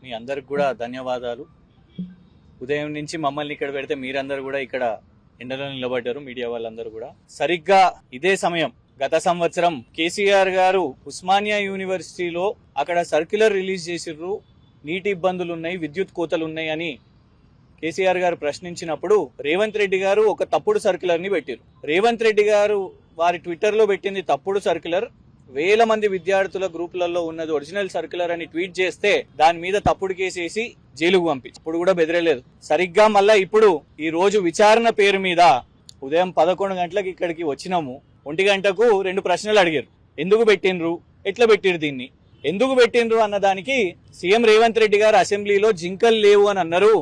మీ అందరికి కూడా ధన్యవాదాలు. ఉదయం నుంచి మమ్మల్ని ఇక్కడ పెడితే మీరందరూ కూడా ఇక్కడ ఎండలో నిలబడ్డారు, మీడియా వాళ్ళందరూ కూడా. సరిగ్గా ఇదే సమయం గత సంవత్సరం కేసీఆర్ గారు ఉస్మానియా యూనివర్సిటీలో అక్కడ సర్క్యులర్ రిలీజ్ చేసిర్రు, నీటి ఇబ్బందులు ఉన్నాయి, విద్యుత్ కోతలు ఉన్నాయి అని కేసీఆర్ గారు ప్రశ్నించినప్పుడు రేవంత్ రెడ్డి గారు ఒక తప్పుడు సర్క్యులర్ ని పెట్టారు. రేవంత్ రెడ్డి గారు వారి ట్విట్టర్ లో పెట్టింది తప్పుడు సర్క్యులర్, వేల మంది విద్యార్థుల గ్రూపులలో ఉన్నది ఒరిజినల్ సర్క్యులర్ అని ట్వీట్ చేస్తే దాని మీద తప్పుడు కేసేసి జైలుకు పంపించి ఇప్పుడు కూడా బెదిరలేదు. సరిగ్గా మళ్ళా ఇప్పుడు ఈ రోజు విచారణ పేరు మీద ఉదయం 11 గంటలకు ఇక్కడికి వచ్చినాము. 1 గంటకు 2 ప్రశ్నలు అడిగారు. ఎందుకు పెట్టిండ్రు, ఎట్లా పెట్టిరు, దీన్ని ఎందుకు పెట్టిండ్రు అన్న దానికి సీఎం రేవంత్ రెడ్డి గారు అసెంబ్లీలో జింకలు లేవు అని అన్నారు.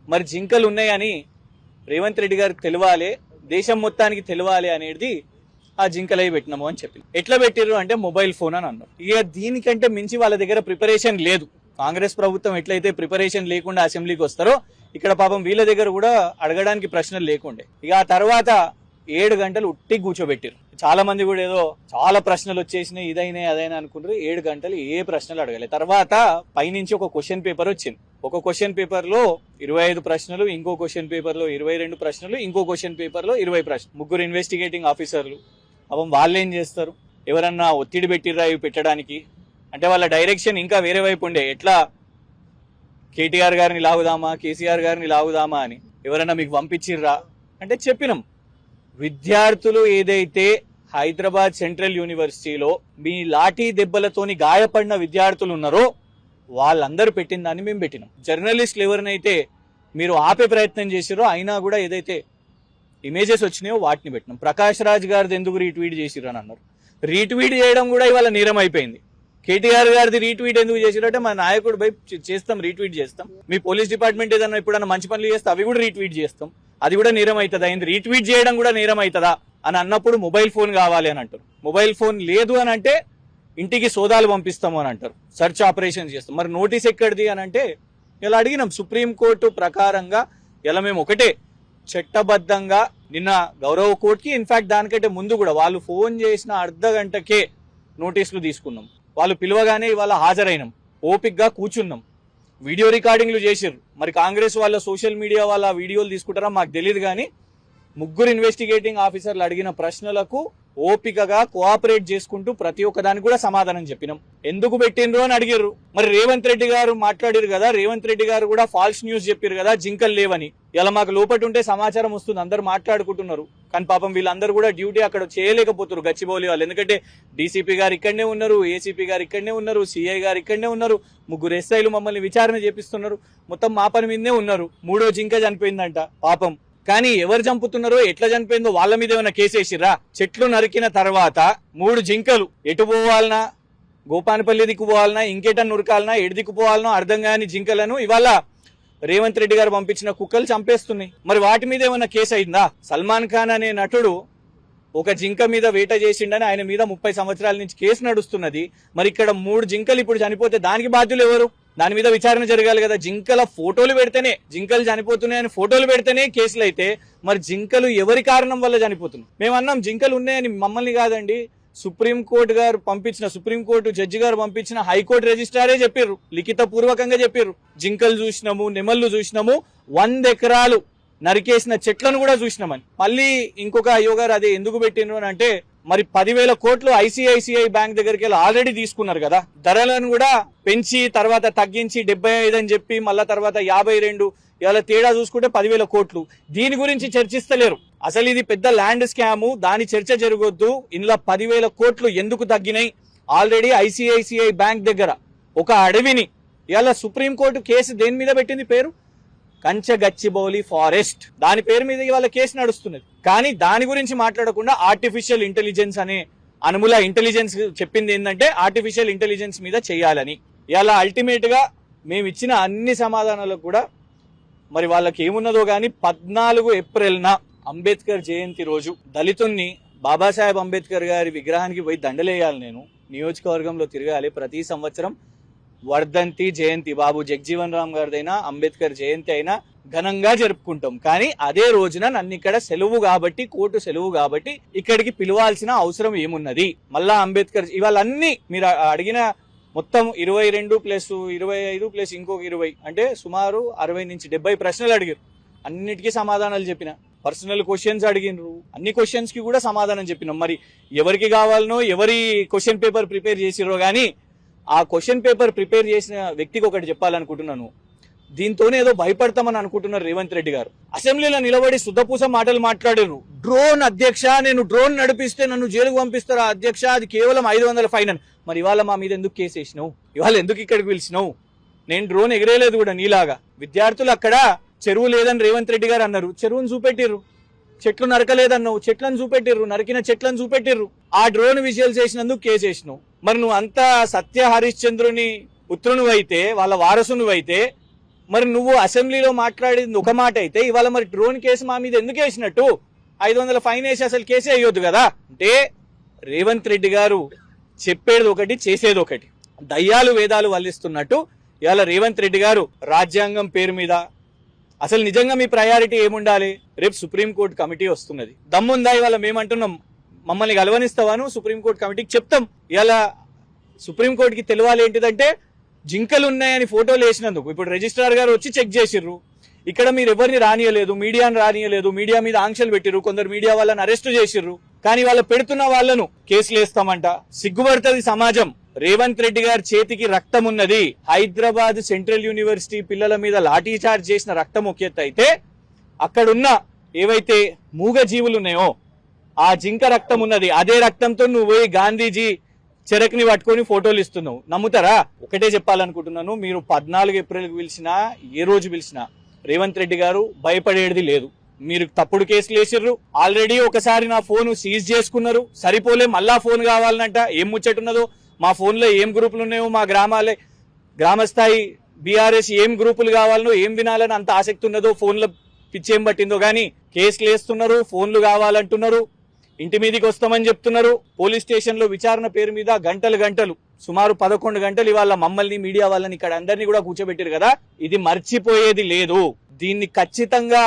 మరి జింకలు ఉన్నాయని రేవంత్ రెడ్డి గారికి తెలియాలి, దేశం మొత్తానికి తెలియాలి అనేది ఆ జింకలై పెట్టినాము అని చెప్పి. ఎట్లా పెట్టిర్రు అంటే మొబైల్ ఫోన్ అని అన్నారు. ఇక దీనికంటే మించి వాళ్ళ దగ్గర ప్రిపరేషన్ లేదు. కాంగ్రెస్ ప్రభుత్వం ఎట్లయితే ప్రిపరేషన్ లేకుండా అసెంబ్లీకి వస్తారో ఇక్కడ పాపం వీళ్ళ దగ్గర కూడా అడగడానికి ప్రశ్నలు లేకుండే. ఇక ఆ తర్వాత 7 గంటలు ఉట్టి కూర్చోబెట్టారు. చాలా మంది కూడా ఏదో చాలా ప్రశ్నలు వచ్చేసినాయి, ఇదైనా అదైనా అనుకున్నారు. 7 గంటలు ఏ ప్రశ్నలు అడగలేదు. తర్వాత పైనుంచి ఒక క్వశ్చన్ పేపర్ వచ్చింది. ఒక క్వశ్చన్ పేపర్ లో 25 ప్రశ్నలు, ఇంకో క్వశ్చన్ పేపర్ లో 22 ప్రశ్నలు, ఇంకో క్వశ్చన్ పేపర్ లో 20 ప్రశ్నలు. 3 ఇన్వెస్టిగేటింగ్ ఆఫీసర్లు. పాపం వాళ్ళు ఏం చేస్తారు, ఎవరన్నా ఒత్తిడి పెట్టిర్రా ఇవి పెట్టడానికి అంటే వాళ్ళ డైరెక్షన్ ఇంకా వేరే వైపు ఉండే, ఎట్లా కేటీఆర్ గారిని లాగుదామా, కేసీఆర్ గారిని లాగుదామా అని ఎవరన్నా మీకు పంపించిర్రా అంటే చెప్పినాం. విద్యార్థులు ఏదైతే హైదరాబాద్ సెంట్రల్ యూనివర్సిటీలో మీ లాఠీ దెబ్బలతోని గాయపడిన విద్యార్థులు ఉన్నారో వాళ్ళందరూ పెట్టిన దాన్ని మేము పెట్టినాం. జర్నలిస్టులు ఎవరినైతే మీరు ఆపే ప్రయత్నం చేసిరో అయినా కూడా ఏదైతే ఇమేజెస్ వచ్చినాయో వాటిని పెట్టినాం. ప్రకాష్ రాజ్ గారిది ఎందుకు రీట్వీట్ చేసిర్రు అని అన్నారు. రీట్వీట్ చేయడం కూడా ఇవాళ నేరం అయిపోయింది. కేటీఆర్ గారిది రీట్వీట్ ఎందుకు చేసిరంటే మా నాయకుడు బై చేస్తాం, రీట్వీట్ చేస్తాం. మీ పోలీస్ డిపార్ట్మెంట్ ఏదన్నా ఎప్పుడన్నా మంచి పనులు చేస్తే అవి కూడా రీట్వీట్ చేస్తాం, అది కూడా నేరం అవుతుందా, అయింది రీట్వీట్ చేయడం కూడా నేరం అవుతుందా అని అన్నప్పుడు మొబైల్ ఫోన్ కావాలి అని అంటారు. మొబైల్ ఫోన్ లేదు అని అంటే ఇంటికి సోదాలు పంపిస్తాము అని అంటారు, సెర్చ్ ఆపరేషన్ చేస్తాం. మరి నోటీస్ ఎక్కడిది అని అంటే ఇలా అడిగినాం. సుప్రీంకోర్టు ప్రకారంగా ఇలా మేము ఒకటే చట్టబద్ధంగా నిన్న గౌరవ కోర్టుకి ఇన్ఫాక్ట్ దానికంటే ముందు కూడా వాళ్ళు ఫోన్ చేసిన అర్ధ గంటకే నోటీసులు తీసుకున్నాం. వాళ్ళు పిలవగానే ఇవాళ హాజరైనాం, ఓపిక్గా కూర్చున్నాం, వీడియో రికార్డింగ్లు చేసిర్రు. మరి కాంగ్రెస్ వాళ్ళ సోషల్ మీడియా వాళ్ళ వీడియోలు తీసుకుంటారా మాకు తెలియదు, కానీ 3 ఇన్వెస్టిగేటింగ్ ఆఫీసర్లు అడిగిన ప్రశ్నలకు ఓపికగా కోఆపరేట్ చేసుకుంటూ ప్రతి ఒక్కదానికి కూడా సమాధానం చెప్పినాం. ఎందుకు పెట్టిండ్రు అని అడిగారు. మరి రేవంత్ రెడ్డి గారు మాట్లాడారు కదా, రేవంత్ రెడ్డి గారు కూడా ఫాల్స్ న్యూస్ చెప్పారు కదా, జింకలు లేవని. ఇలా మాకు లోపటి ఉంటే సమాచారం వస్తుంది, అందరు మాట్లాడుకుంటున్నారు. కానీ పాపం వీళ్ళందరూ కూడా డ్యూటీ అక్కడ చేయలేకపోతున్నారు గచ్చిబౌలి వాళ్ళు. ఎందుకంటే డీసీపీ గారు ఇక్కడనే ఉన్నారు, ఏసీపీ గారు ఇక్కడనే ఉన్నారు, సిఐ గారు ఇక్కడనే ఉన్నారు, 3 ఎస్ఐలు మమ్మల్ని విచారణ చేపిస్తున్నారు. మొత్తం మా పని మీదనే ఉన్నారు. 3వ జింక చనిపోయిందంట పాపం. కానీ ఎవరు చంపుతున్నారో ఎట్లా చనిపోయిందో వాళ్ళ మీద ఏమైనా కేసేసిర్రా? చెట్లు నరికిన తర్వాత 3 జింకలు ఎటు పోవాలన్నా, గోపానపల్లి దిక్కు పోవాలన్నా, ఇంకేటన్నా ఉరకాలన్నా, ఎటు దిక్కు పోవాలనో అర్థం కాని జింకలను ఇవాళ రేవంత్ రెడ్డి గారు పంపించిన కుక్కలు చంపేస్తున్నాయి. మరి వాటి మీద ఏమైనా కేసు అయిందా? సల్మాన్ ఖాన్ అనే నటుడు ఒక జింక మీద వేట చేసిండని ఆయన మీద 30 సంవత్సరాల నుంచి కేసు నడుస్తున్నది. మరి ఇక్కడ 3 జింకలు ఇప్పుడు చనిపోతే దానికి బాధ్యులు ఎవరు? దాని మీద విచారణ జరగాలి కదా. జింకల ఫోటోలు పెడితేనే, జింకలు చనిపోతున్నాయని ఫోటోలు పెడితేనే కేసులు అయితే మరి జింకలు ఎవరి కారణం వల్ల చనిపోతున్నాయి? మేము అన్నాం జింకలు ఉన్నాయని, మమ్మల్ని కాదండి, సుప్రీంకోర్టు గారు పంపించిన, సుప్రీంకోర్టు జడ్జి గారు పంపించిన హైకోర్టు రిజిస్ట్రారే చెప్పారు, లిఖిత పూర్వకంగా చెప్పారు. జింకలు చూసినాము, నెమళ్ళు చూసినాము, 100 ఎకరాలు నరికేసిన చెట్లను కూడా చూసినామని. మళ్ళీ ఇంకొక అయ్యో గారు అదే ఎందుకు పెట్టిండ్రు అని అంటే మరి 10,000 కోట్లు ఐసిఐసిఐ బ్యాంక్ దగ్గరికి వెళ్ళి ఆల్రెడీ తీసుకున్నారు కదా, ధరలను కూడా పెంచి తర్వాత తగ్గించి 75 అని చెప్పి మళ్ళా తర్వాత 52, ఇవాళ తేడా చూసుకుంటే 10,000 కోట్లు. దీని గురించి చర్చిస్తలేరు. అసలు ఇది పెద్ద ల్యాండ్ స్కాము, దాని చర్చ జరగొద్దు. ఇందులో 10,000 కోట్లు ఎందుకు తగ్గినాయి? ఆల్రెడీ ఐసిఐసిఐ బ్యాంక్ దగ్గర ఒక అడవిని ఇవాళ సుప్రీంకోర్టు కేసు దేని మీద పెట్టింది పేరు? కంచగచ్చిబౌలి ఫారెస్ట్, దాని పేరు మీద ఇవాళ కేసు నడుస్తున్నది. కానీ దాని గురించి మాట్లాడకుండా ఆర్టిఫిషియల్ ఇంటెలిజెన్స్ అనే అనుముల ఇంటెలిజెన్స్ చెప్పింది ఏంటంటే ఆర్టిఫిషియల్ ఇంటెలిజెన్స్ మీద చేయాలని. ఇవాళ అల్టిమేట్ గా మేము ఇచ్చిన అన్ని సమాధానాలకు కూడా మరి వాళ్ళకి ఏమున్నదో గానీ 14 ఏప్రిల్న అంబేద్కర్ జయంతి రోజు దళితుల్ని బాబాసాహెబ్ అంబేద్కర్ గారి విగ్రహానికి పోయి దండలేయాలి. నేను నియోజకవర్గంలో తిరగాలి. ప్రతి సంవత్సరం వర్ధంతి జయంతి బాబు జగ్జీవన్ రామ్ గారిదైనా అంబేద్కర్ జయంతి అయినా ఘనంగా జరుపుకుంటాం. కానీ అదే రోజున నన్ను ఇక్కడ సెలవు కాబట్టి, కోర్టు సెలవు కాబట్టి ఇక్కడికి పిలవాల్సిన అవసరం ఏమున్నది? మళ్ళా అంబేద్కర్ ఇవాళ అన్ని మీరు అడిగిన మొత్తం 22 ప్లస్ 25 ప్లస్ ఇంకొక 20 అంటే సుమారు 60 నుంచి 70 ప్రశ్నలు అడిగారు. అన్నిటికీ సమాధానాలు చెప్పిన. పర్సనల్ క్వశ్చన్స్ అడిగినరు, అన్ని క్వశ్చన్స్ కి కూడా సమాధానం చెప్పినాం. మరి ఎవరికి కావాలనో ఎవరి క్వశ్చన్ పేపర్ ప్రిపేర్ చేసిరో కానీ ఆ క్వశ్చన్ పేపర్ ప్రిపేర్ చేసిన వ్యక్తికి ఒకటి చెప్పాలనుకుంటున్నాను. దీంతోనే ఏదో భయపడతామని అనుకుంటున్నారు రేవంత్ రెడ్డి గారు. అసెంబ్లీలో నిలబడి శుద్ధపూస మాటలు మాట్లాడారు. డ్రోన్ అధ్యక్ష, నేను డ్రోన్ నడిపిస్తే నన్ను జైలుకు పంపిస్తారా అధ్యక్ష, అది కేవలం 500 ఫైన్ అని. మరి ఇవాళ మా మీద ఎందుకు కేసు వేసినావు? ఇవాళ ఎందుకు ఇక్కడికి పిలిచినావు? నేను డ్రోన్ ఎగరేయలేదు కూడా నీలాగా. విద్యార్థులు అక్కడ చెరువు లేదని రేవంత్ రెడ్డి గారు అన్నారు, చెరువును చూపెట్టిర్రు. చెట్లు నరకలేదన్నావు, చెట్లను చూపెట్టిర్రు, నరికిన చెట్లను చూపెట్టిర్రు. ఆ డ్రోన్ విజువల్స్ చేసినందుకు కేసు వేసినావు. మరి నువ్వు అంతా సత్య హరిశ్చంద్రుని పుత్రును అయితే, వాళ్ళ వారసును అయితే, మరి నువ్వు అసెంబ్లీలో మాట్లాడింది ఒక మాట అయితే ఇవాళ మరి డ్రోన్ కేసు మా మీద ఎందుకు వేసినట్టు? 500 ఫైన్ వేసి అసలు కేసే అయ్యొద్దు కదా. అంటే రేవంత్ రెడ్డి గారు చెప్పేది ఒకటి, చేసేది ఒకటి. దయ్యాలు వేదాలు వల్లిస్తున్నట్టు ఇవాళ రేవంత్ రెడ్డి గారు రాజ్యాంగం పేరు మీద అసలు నిజంగా మీ ప్రయారిటీ ఏముండాలి? రేపు సుప్రీంకోర్టు కమిటీ వస్తున్నది. దమ్ముందా? ఇవాళ మేమంటున్నాం, మమ్మల్ని గెలవనిస్తావాను సుప్రీంకోర్టు కమిటీకి చెప్తాం. ఇవాళ సుప్రీంకోర్టుకి తెలియాలి ఏంటిదంటే జింకలు ఉన్నాయని ఫోటోలు వేసినందుకు ఇప్పుడు రిజిస్ట్రార్ గారు వచ్చి చెక్ చేసిర్రు. ఇక్కడ మీరు ఎవరిని రానియలేదు, మీడియాను రానియలేదు, మీడియా మీద ఆంక్షలు పెట్టిర్రు, కొందరు మీడియా వాళ్ళని అరెస్ట్ చేసిర్రు. కానీ వాళ్ళ పెడుతున్న వాళ్ళను కేసులు వేస్తామంట. సిగ్గుపడుతుంది సమాజం. రేవంత్ రెడ్డి గారి చేతికి రక్తం ఉన్నది. హైదరాబాద్ సెంట్రల్ యూనివర్సిటీ పిల్లల మీద లాఠీ చార్జ్ చేసిన రక్తం ఒక ఎత్తు అయితే, అక్కడున్న ఏవైతే మూగ జీవులు ఉన్నాయో ఆ జింక రక్తం ఉన్నది. అదే రక్తంతో నువ్వు పోయి గాంధీజీ చెరకుని పట్టుకొని ఫోటోలు ఇస్తున్నావు. నమ్ముతారా? ఒకటే చెప్పాలనుకుంటున్నాను, మీరు 14 ఏప్రిల్కి పిలిచినా ఏ రోజు పిలిచినా రేవంత్ రెడ్డి గారు భయపడేది లేదు. మీరు తప్పుడు కేసులు వేసిర్రు. ఆల్రెడీ ఒకసారి నా ఫోన్ సీజ్ చేసుకున్నారు. సరిపోలే, మళ్ళా ఫోన్ కావాలనంట. ఏం ముచ్చటున్నదో, మా ఫోన్లో ఏం గ్రూపులు ఉన్నాయో, మా గ్రామస్థాయి బీఆర్ఎస్ ఏం గ్రూపులు కావాలనో, ఏం వినాలని అంత ఆసక్తి ఉన్నదో, ఫోన్లో పిచ్చేం పట్టిందో కానీ కేసులు వేస్తున్నారు, ఫోన్లు కావాలంటున్నారు, ఇంటి మీదకి వస్తామని చెప్తున్నారు. పోలీస్ స్టేషన్ లో విచారణ పేరు మీద గంటలు సుమారు 11 గంటలు ఇవాళ మమ్మల్ని మీడియా వాళ్ళని ఇక్కడ అందరినీ కూడా కూర్చోబెట్టారు కదా. ఇది మర్చిపోయేది లేదు. దీన్ని ఖచ్చితంగా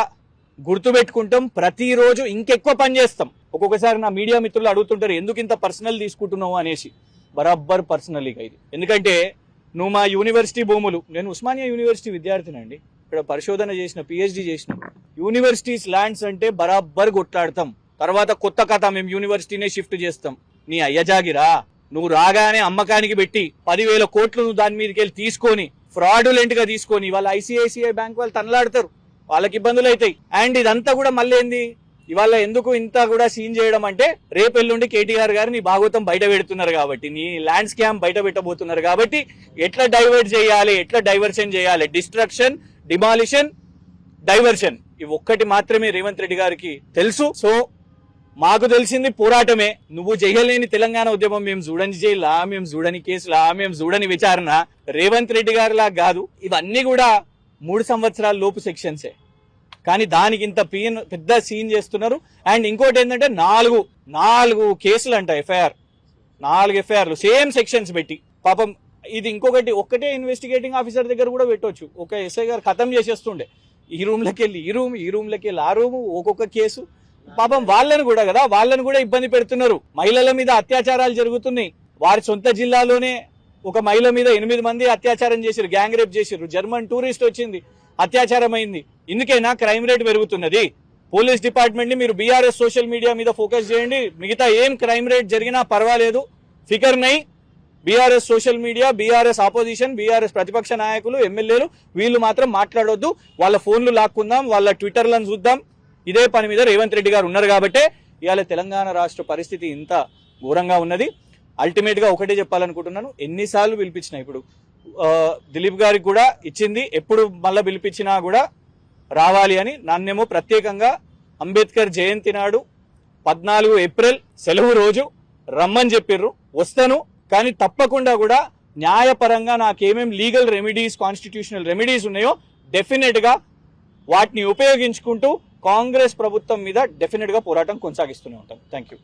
గుర్తుపెట్టుకుంటాం. ప్రతిరోజు ఇంకెక్కువ పని చేస్తాం. ఒక్కొక్కసారి నా మీడియా మిత్రులు అడుగుతుంటారు ఎందుకు ఇంత పర్సనల్ తీసుకుంటున్నావు అనేసి. బరాబర్ పర్సనల్గా ఇది. ఎందుకంటే నువ్వు మా యూనివర్సిటీ భూములు, నేను ఉస్మానియా యూనివర్సిటీ విద్యార్థినండి, ఇక్కడ పరిశోధన చేసిన, పిహెచ్డి చేసిన. యూనివర్సిటీస్ ల్యాండ్స్ అంటే బరాబర్ కొట్లాడతాం. తర్వాత కొత్త కథ, మేము యూనివర్సిటీనే షిఫ్ట్ చేస్తాం. నీ అయ్యజాగిరా, నువ్వు రాగానే అమ్మకానికి పెట్టి 10,000 కోట్లు నువ్వు దాని మీదకి వెళ్ళి తీసుకొని ఫ్రాడులెంట్ గా తీసుకొని వాళ్ళ ఐసిఐసిఐ బ్యాంక్ వాళ్ళు తనలాడతారు, వాళ్ళకి ఇబ్బందులు అవుతాయి. అండ్ ఇదంతా కూడా మళ్ళీ ఏంది, ఇవాళ ఎందుకు ఇంత కూడా సీన్ చేయడం అంటే రేపు ఎల్లుండి కేటీఆర్ గారు నీ భాగవతం బయట పెడుతున్నారు కాబట్టి, నీ ల్యాండ్ స్కామ్ బయట పెట్టబోతున్నారు కాబట్టి ఎట్లా డైవర్ట్ చేయాలి, ఎట్లా డైవర్షన్ చేయాలి, డిస్ట్రక్షన్, డిమాలిషన్, డైవర్షన్, ఇవి ఒక్కటి మాత్రమే రేవంత్ రెడ్డి గారికి తెలుసు. సో మాకు తెలిసింది పోరాటమే. నువ్వు చేయలేని తెలంగాణ ఉద్యమం మేము చూడని జైలా, మేము చూడని కేసులా, మేము చూడని విచారణ రేవంత్ రెడ్డి గారిలా కాదు. ఇవన్నీ కూడా 3 సంవత్సరాల లోపు సెక్షన్సే, కానీ దానికి ఇంత పెద్ద సీన్ చేస్తున్నారు. అండ్ ఇంకోటి ఏంటంటే 4 కేసులు అంట, ఎఫ్ఐఆర్ 4 ఎఫ్ఐఆర్లు సేమ్ సెక్షన్స్ పెట్టి. పాపం ఇది ఇంకొకటి, ఒక్కటే ఇన్వెస్టిగేటింగ్ ఆఫీసర్ దగ్గర కూడా పెట్టవచ్చు. ఒక ఎస్ఐ గారు ఖతం చేసేస్తుండే, ఈ రూమ్లోకి వెళ్ళి ఈ రూమ్, ఈ రూమ్లోకి వెళ్ళి ఆ రూము, ఒక్కొక్క కేసు. పాపం వాళ్ళను కూడా ఇబ్బంది పెడుతున్నారు. మహిళల మీద అత్యాచారాలు జరుగుతున్నాయి. వారి సొంత జిల్లాలోనే ఒక మహిళ మీద 8 మంది అత్యాచారం చేశారు, గ్యాంగ్ రేప్ చేశారు. జర్మన్ టూరిస్ట్ వచ్చింది, అత్యాచారం అయింది. ఇందుకైనా క్రైమ్ రేట్ పెరుగుతున్నది. పోలీస్ డిపార్ట్మెంట్ ని మీరు బీఆర్ఎస్ సోషల్ మీడియా మీద ఫోకస్ చేయండి, మిగతా ఏం క్రైమ్ రేట్ జరిగినా పర్వాలేదు, ఫికర్ నై. BRS social media, BRS opposition, BRS ప్రతిపక్ష నాయకులు, ఎమ్మెల్యేలు వీళ్ళు మాత్రం మాట్లాడొద్దు. వాళ్ళ ఫోన్లు లాక్కుందాం, వాళ్ళ ట్విట్టర్లను చూద్దాం. ఇదే పని మీద రేవంత్ రెడ్డి గారు ఉన్నారు కాబట్టి ఇవాళ తెలంగాణ రాష్ట్ర పరిస్థితి ఇంత ఘోరంగా ఉన్నది. అల్టిమేట్ గా ఒకటే చెప్పాలనుకుంటున్నాను, ఎన్నిసార్లు పిలిపించినా, ఇప్పుడు దిలీప్ గారికి కూడా ఇచ్చింది, ఎప్పుడు మళ్ళీ పిలిపించినా కూడా రావాలి అని. నన్నేమో ప్రత్యేకంగా అంబేద్కర్ జయంతి నాడు 14 ఏప్రిల్ సెలవు రోజు రమ్మని చెప్పిర్రు. వస్తాను, కానీ తప్పకుండా కూడా న్యాయపరంగా నాకేమేం లీగల్ రెమెడీస్, కాన్స్టిట్యూషనల్ రెమెడీస్ ఉన్నాయో డెఫినెట్ గా వాటిని ఉపయోగించుకుంటూ కాంగ్రెస్ ప్రభుత్వం మీద డెఫినెట్ గా పోరాటం కొనసాగిస్తూనే ఉంటాం. Thank you.